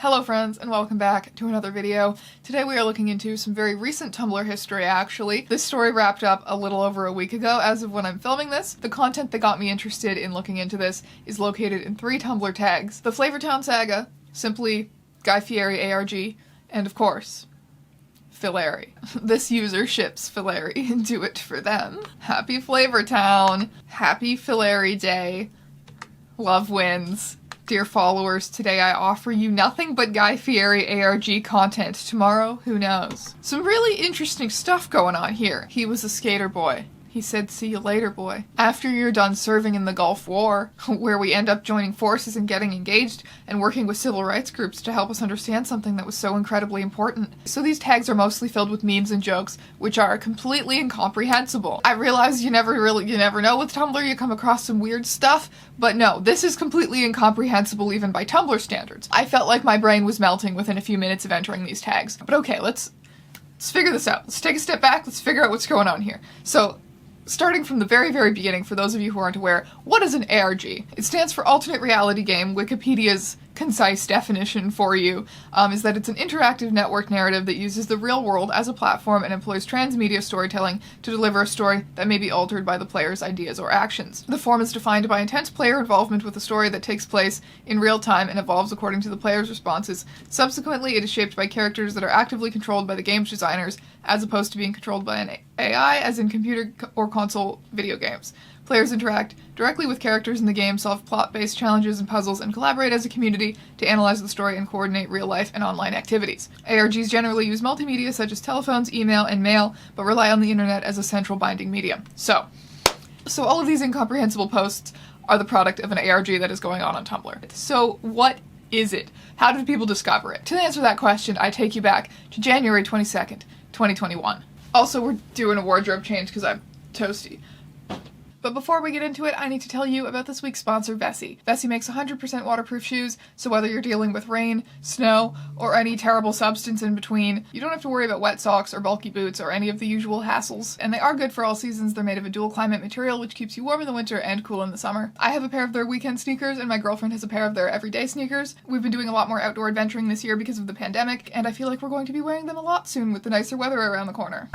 Hello friends, and welcome back to another video. Today we are looking into some very recent Tumblr history, actually. This story wrapped up a little over a week ago as of when I'm filming this. The content that got me interested in looking into this is located in 3 Tumblr tags. The Flavortown Saga, simply Guy Fieri ARG, and of course, Fieri. This user ships Fieri and do it for them. Happy Flavortown! Happy Fieri Day! Love wins. Dear followers, today I offer you nothing but Guy Fieri ARG content. Tomorrow, who knows? Some really interesting stuff going on here. He was a skater boy. He said, "See you later, boy." After you're done serving in the Gulf War, where we end up joining forces and getting engaged and working with civil rights groups to help us understand something that was so incredibly important. So these tags are mostly filled with memes and jokes, which are completely incomprehensible. I realize you never know with Tumblr, you come across some weird stuff, but no, this is completely incomprehensible even by Tumblr standards. I felt like my brain was melting within a few minutes of entering these tags. But okay, let's figure this out. Let's take a step back, let's figure out what's going on here. So, starting from the very, very beginning, for those of you who aren't aware, what is an ARG? It stands for Alternate Reality Game. Wikipedia's concise definition for you is that it's an interactive network narrative that uses the real world as a platform and employs transmedia storytelling to deliver a story that may be altered by the player's ideas or actions. The form is defined by intense player involvement with a story that takes place in real time and evolves according to the player's responses. Subsequently, it is shaped by characters that are actively controlled by the game's designers, as opposed to being controlled by an AI, as in computer or console video games. Players interact directly with characters in the game, solve plot-based challenges and puzzles, and collaborate as a community to analyze the story and coordinate real-life and online activities. ARGs generally use multimedia such as telephones, email, and mail, but rely on the internet as a central binding medium. So all of these incomprehensible posts are the product of an ARG that is going on Tumblr. So what is it? How did people discover it? To answer that question, I take you back to January 22nd, 2021. Also, we're doing a wardrobe change because I'm toasty. But before we get into it, I need to tell you about this week's sponsor, Vessi. Vessi makes 100% waterproof shoes, so whether you're dealing with rain, snow, or any terrible substance in between, you don't have to worry about wet socks or bulky boots or any of the usual hassles. And they are good for all seasons. They're made of a dual climate material, which keeps you warm in the winter and cool in the summer. I have a pair of their weekend sneakers, and my girlfriend has a pair of their everyday sneakers. We've been doing a lot more outdoor adventuring this year because of the pandemic, and I feel like we're going to be wearing them a lot soon with the nicer weather around the corner.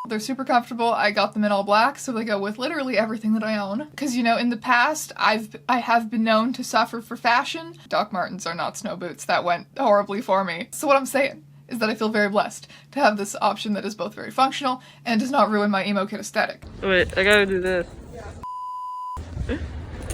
They're super comfortable. I got them in all black, so they go with literally everything that I own. Because, you know, in the past, I have been known to suffer for fashion. Doc Martens are not snow boots. That went horribly for me. So what I'm saying is that I feel very blessed to have this option that is both very functional and does not ruin my emo kid aesthetic. Wait, I gotta do this.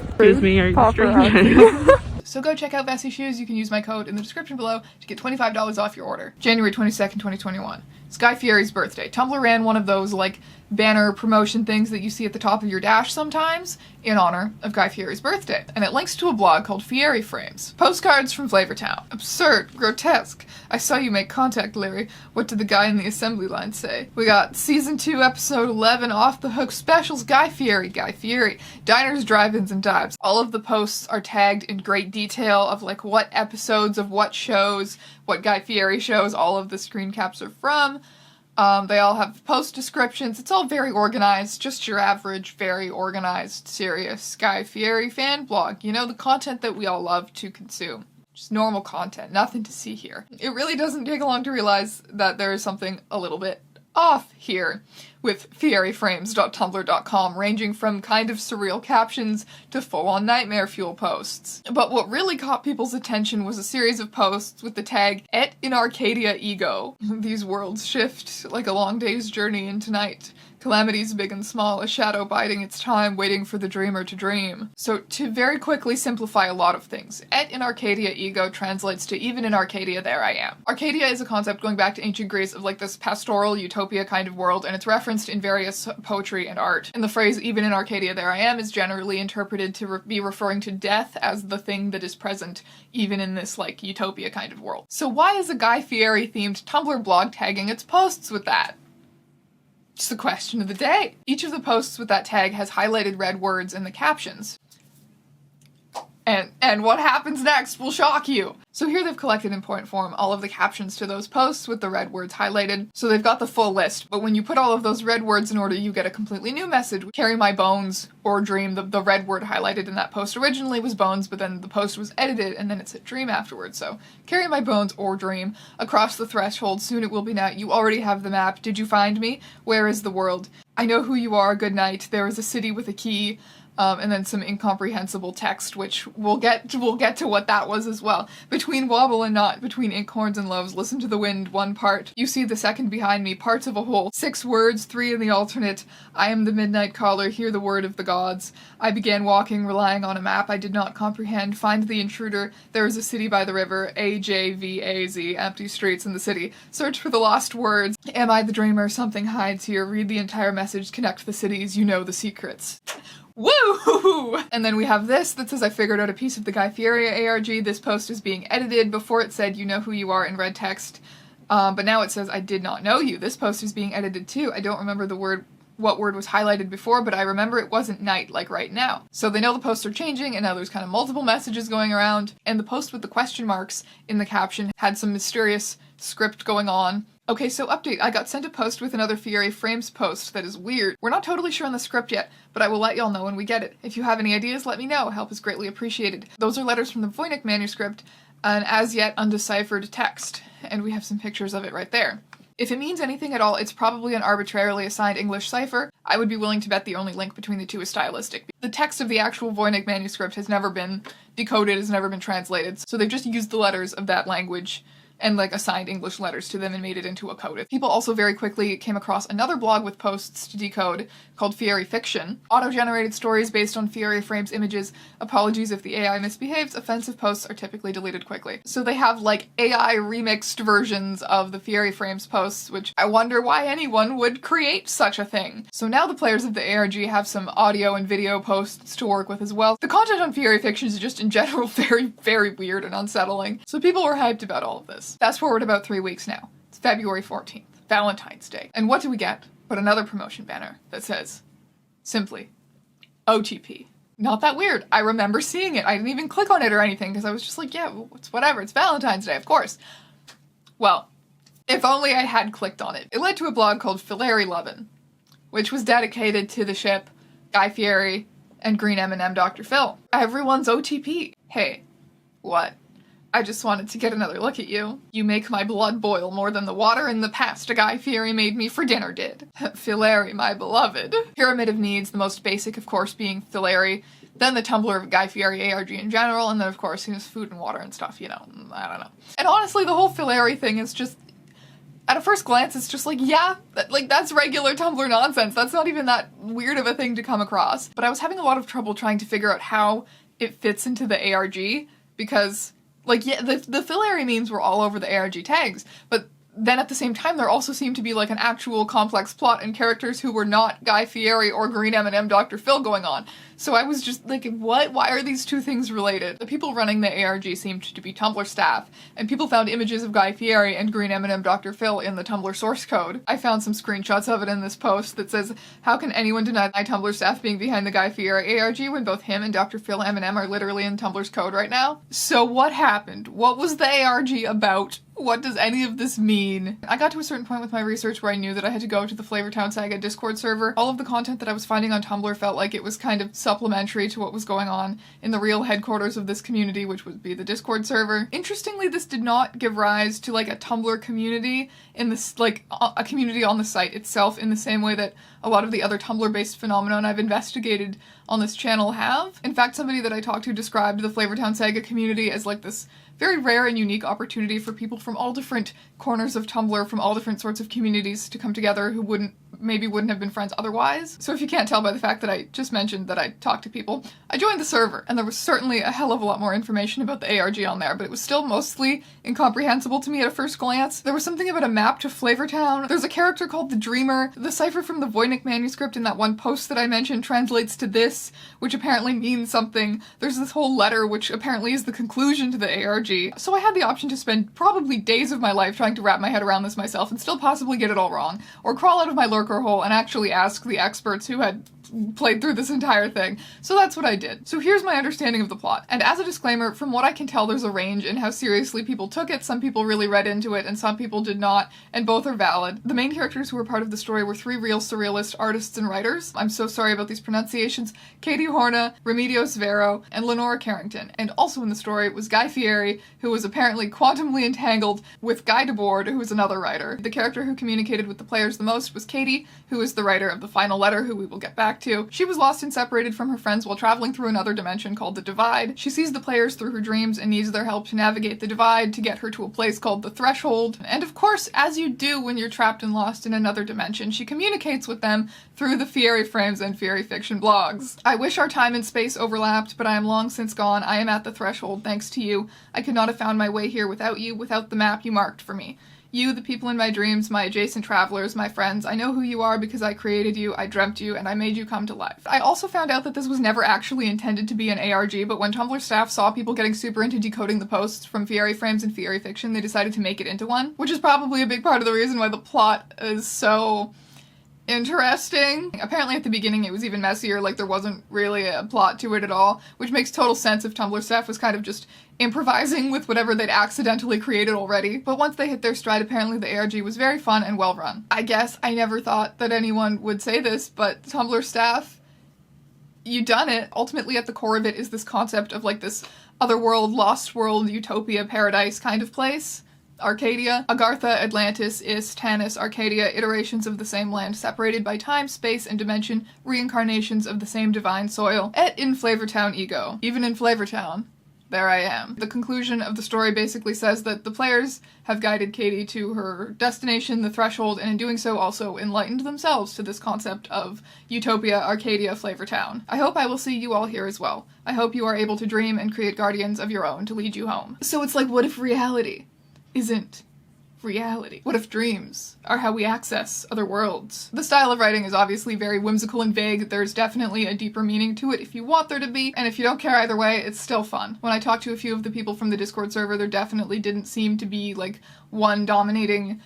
Excuse me, are you streaming? So go check out Vessi shoes. You can use my code in the description below to get $25 off your order. January 22nd, 2021. It's Guy Fieri's birthday. Tumblr ran one of those, like, banner promotion things that you see at the top of your dash sometimes in honor of Guy Fieri's birthday. And it links to a blog called Fieri Frames. Postcards from Flavortown. Absurd. Grotesque. I saw you make contact, Larry. What did the guy in the assembly line say? We got Season 2, Episode 11, Off the Hook Specials, Guy Fieri, Guy Fieri. Diners, drive-ins, and dives. All of the posts are tagged in great detail of, like, what episodes of what shows, what Guy Fieri shows all of the screen caps are from. They all have post descriptions. It's all very organized, just your average, very organized, serious Guy Fieri fan blog. You know, the content that we all love to consume. Just normal content, nothing to see here. It really doesn't take long to realize that there is something a little bit off here with fieriframes.tumblr.com, ranging from kind of surreal captions to full-on nightmare fuel posts. But what really caught people's attention was a series of posts with the tag "Et in Arcadia Ego." These worlds shift like a long day's journey into night. Calamities big and small, a shadow biding its time, waiting for the dreamer to dream. So to very quickly simplify a lot of things, Et in Arcadia Ego translates to even in Arcadia there I am. Arcadia is a concept going back to ancient Greece of like this pastoral utopia kind of world, and it's referenced in various poetry and art. And the phrase even in Arcadia there I am is generally interpreted to be referring to death as the thing that is present even in this like utopia kind of world. So why is a Guy Fieri themed Tumblr blog tagging its posts with that? It's the question of the day. Each of the posts with that tag has highlighted red words in the captions. And what happens next will shock you. So here they've collected in point form all of the captions to those posts with the red words highlighted. So they've got the full list, but when you put all of those red words in order, you get a completely new message. Carry my bones or dream. The red word highlighted in that post originally was bones, but then the post was edited and then it said dream afterwards. So carry my bones or dream. Across the threshold, soon it will be night. You already have the map. Did you find me? Where is the world? I know who you are. Good night. There is a city with a key. And then some incomprehensible text, which we'll get to what that was as well. Between wobble and not, between inkhorns and loves, listen to the wind, one part. You see the second behind me, parts of a whole. 6 words, 3 in the alternate. I am the midnight caller, hear the word of the gods. I began walking, relying on a map I did not comprehend. Find the intruder, there is a city by the river, AJVAZ, empty streets in the city. Search for the lost words. Am I the dreamer? Something hides here. Read the entire message, connect the cities, you know the secrets. Woo! And then we have this that says, I figured out a piece of the Guy Fieri ARG. This post is being edited. Before it said, you know who you are in red text. But now it says, I did not know you. This post is being edited too. I don't remember what word was highlighted before, but I remember it wasn't night like right now. So they know the posts are changing and now there's kind of multiple messages going around. And the post with the question marks in the caption had some mysterious script going on. Okay, so update. I got sent a post with another Fieri Frames post that is weird. We're not totally sure on the script yet, but I will let y'all know when we get it. If you have any ideas, let me know. Help is greatly appreciated. Those are letters from the Voynich manuscript, an as yet undeciphered text, and we have some pictures of it right there. If it means anything at all, it's probably an arbitrarily assigned English cipher. I would be willing to bet the only link between the two is stylistic. The text of the actual Voynich manuscript has never been decoded, has never been translated, so they've just used the letters of that language and like assigned English letters to them and made it into a code. People also very quickly came across another blog with posts to decode called Fieri Fiction. Auto-generated stories based on Fieri Frames images. Apologies if the AI misbehaves. Offensive posts are typically deleted quickly. So they have like AI remixed versions of the Fieri Frames posts, which I wonder why anyone would create such a thing. So now the players of the ARG have some audio and video posts to work with as well. The content on Fieri Fiction is just in general very, very weird and unsettling. So people were hyped about all of this. Fast forward about 3 weeks now. It's February 14th, Valentine's Day. And what do we get but another promotion banner that says, simply, OTP. Not that weird. I remember seeing it. I didn't even click on it or anything because I was just like, yeah, it's whatever. It's Valentine's Day, of course. Well, if only I had clicked on it. It led to a blog called Fieri Lovin', which was dedicated to the ship Guy Fieri and Green M&M Dr. Phil. Everyone's OTP. Hey, what? I just wanted to get another look at you. You make my blood boil more than the water in the pasta Guy Fieri made me for dinner did. Fieri, my beloved. Pyramid of needs, the most basic, of course, being Fieri, then the Tumblr of Guy Fieri ARG in general, and then, of course, food and water and stuff, you know, I don't know. And honestly, the whole Fieri thing is just, at a first glance, it's just like, yeah, that's regular Tumblr nonsense. That's not even that weird of a thing to come across. But I was having a lot of trouble trying to figure out how it fits into the ARG, because like, yeah, the Fieri memes were all over the ARG tags, but then at the same time there also seemed to be like an actual complex plot and characters who were not Guy Fieri or Green M&M Dr. Phil going on. So I was just like, what? Why are these two things related? The people running the ARG seemed to be Tumblr staff, and people found images of Guy Fieri and Green M&M Dr. Phil in the Tumblr source code. I found some screenshots of it in this post that says, how can anyone deny Tumblr staff being behind the Guy Fieri ARG when both him and Dr. Phil M&M are literally in Tumblr's code right now? So what happened? What was the ARG about? What does any of this mean? I got to a certain point with my research where I knew that I had to go to the Flavortown Saga Discord server. All of the content that I was finding on Tumblr felt like it was kind of supplementary to what was going on in the real headquarters of this community, which would be the Discord server. Interestingly, this did not give rise to like a Tumblr community in this, like a community on the site itself in the same way that a lot of the other Tumblr-based phenomenon I've investigated on this channel have. In fact, somebody that I talked to described the Flavortown Saga community as like this very rare and unique opportunity for people from all different corners of Tumblr, from all different sorts of communities to come together who maybe wouldn't have been friends otherwise. So if you can't tell by the fact that I just mentioned that I talked to people, I joined the server, and there was certainly a hell of a lot more information about the ARG on there, but it was still mostly incomprehensible to me at a first glance. There was something about a map to Flavortown. There's a character called the Dreamer. The cipher from the Voynich manuscript in that one post that I mentioned translates to this, which apparently means something. There's this whole letter, which apparently is the conclusion to the ARG. So I had the option to spend probably days of my life trying to wrap my head around this myself and still possibly get it all wrong, or crawl out of my lurker hole and actually ask the experts who had played through this entire thing. So that's what I did. So here's my understanding of the plot. And as a disclaimer, from what I can tell, there's a range in how seriously people took it. Some people really read into it and some people did not, and both are valid. The main characters who were part of the story were 3 real surrealist artists and writers. I'm so sorry about these pronunciations. Katie Horna, Remedios Vero, and Lenora Carrington. And also in the story was Guy Fieri, who was apparently quantumly entangled with Guy Debord, who was another writer. The character who communicated with the players the most was Katie, who is the writer of the final letter, who we will get back to. She was lost and separated from her friends while traveling through another dimension called the Divide. She sees the players through her dreams and needs their help to navigate the Divide to get her to a place called the Threshold. And of course, as you do when you're trapped and lost in another dimension, she communicates with them through the Fieri frames and Fieri fiction blogs. I wish our time and space overlapped, but I am long since gone. I am at the Threshold thanks to you. I could not have found my way here without you, without the map you marked for me. You, the people in my dreams, my adjacent travelers, my friends, I know who you are because I created you, I dreamt you, and I made you come to life. I also found out that this was never actually intended to be an ARG, but when Tumblr staff saw people getting super into decoding the posts from Fieri frames and Fieri fiction, they decided to make it into one, which is probably a big part of the reason why the plot is so interesting. Apparently at the beginning it was even messier, like there wasn't really a plot to it at all, which makes total sense if Tumblr staff was kind of just improvising with whatever they'd accidentally created already. But once they hit their stride, apparently the ARG was very fun and well run. I guess I never thought that anyone would say this, but Tumblr staff, you done it. Ultimately at the core of it is this concept of like this otherworld, lost world, utopia, paradise kind of place. Arcadia, Agartha, Atlantis, Is, Tanis, Arcadia, iterations of the same land separated by time, space, and dimension, reincarnations of the same divine soil. Et in Flavortown ego. Even in Flavortown, there I am. The conclusion of the story basically says that the players have guided Katie to her destination, the Threshold, and in doing so also enlightened themselves to this concept of Utopia, Arcadia, Flavortown. I hope I will see you all here as well. I hope you are able to dream and create guardians of your own to lead you home. So it's like, what if reality isn't reality? What if dreams are how we access other worlds? The style of writing is obviously very whimsical and vague. There's definitely a deeper meaning to it if you want there to be, and if you don't care either way, it's still fun. When I talked to a few of the people from the Discord server, there definitely didn't seem to be like one dominating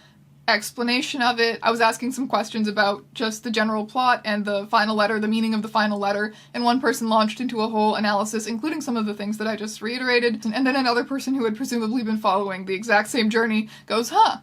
explanation of it. I was asking some questions about just the general plot and the final letter, the meaning of the final letter, and one person launched into a whole analysis, including some of the things that I just reiterated, and then another person who had presumably been following the exact same journey goes, huh.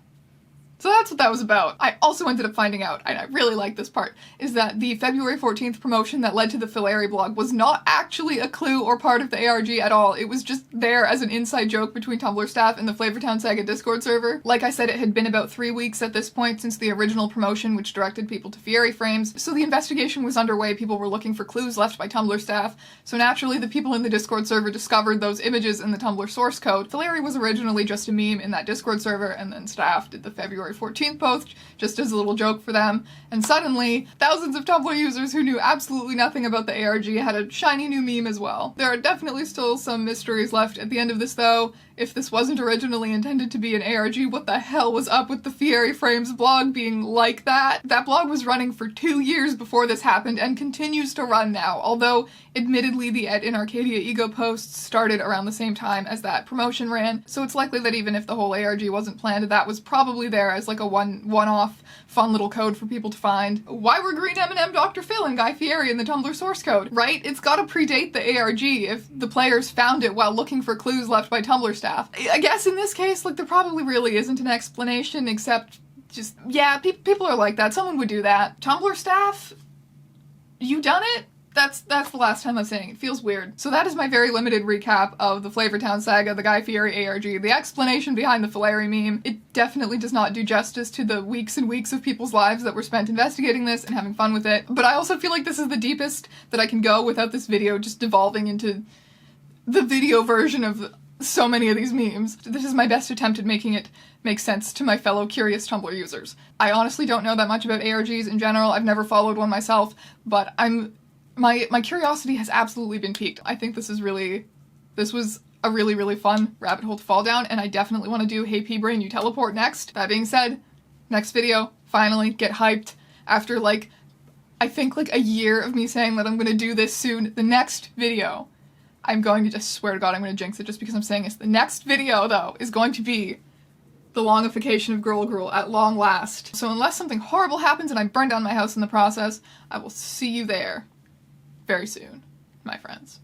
So that's what that was about. I also ended up finding out, and I really like this part, is that the February 14th promotion that led to the Fieri blog was not actually a clue or part of the ARG at all. It was just there as an inside joke between Tumblr staff and the Flavortown Saga Discord server. Like I said, it had been about 3 weeks at this point since the original promotion, which directed people to Fieri frames, so the investigation was underway. People were looking for clues left by Tumblr staff, so naturally the people in the Discord server discovered those images in the Tumblr source code. Fieri was originally just a meme in that Discord server, and then staff did the February 14th post just as a little joke for them, and suddenly thousands of Tumblr users who knew absolutely nothing about the ARG had a shiny new meme as well. There are definitely still some mysteries left at the end of this though. If this wasn't originally intended to be an ARG, what the hell was up with the Fieri Frames blog being like that? That blog was running for 2 years before this happened and continues to run now, although admittedly the Et in Arcadia Ego posts started around the same time as that promotion ran, so it's likely that even if the whole ARG wasn't planned, that was probably there as like a one-off fun little code for people to find. Why were Green M&M, Dr. Phil, and Guy Fieri in the Tumblr source code, right? It's gotta predate the ARG if the players found it while looking for clues left by Tumblr staff. I guess in this case, like, there probably really isn't an explanation except just, yeah, people are like that. Someone would do that. Tumblr staff? You done it? That's the last time I'm saying it. It feels weird. So that is my very limited recap of the Flavortown Saga, the Guy Fieri ARG, the explanation behind the Fieri meme. It definitely does not do justice to the weeks and weeks of people's lives that were spent investigating this and having fun with it. But I also feel like this is the deepest that I can go without this video just devolving into the video version of so many of these memes. This is my best attempt at making it make sense to my fellow curious Tumblr users. I honestly don't know that much about ARGs in general. I've never followed one myself, but my curiosity has absolutely been piqued. I think this was a really fun rabbit hole to fall down, and I definitely want to do Hey P-Brain, You Teleport next. That being said, next video, finally, get hyped. After I think a year of me saying that I'm gonna do this soon, the next video, I'm going to just swear to God I'm going to jinx it just because I'm saying this. The next video, though, is going to be The longification of Girl Gruel at long last. So unless something horrible happens and I burn down my house in the process, I will see you there very soon, my friends.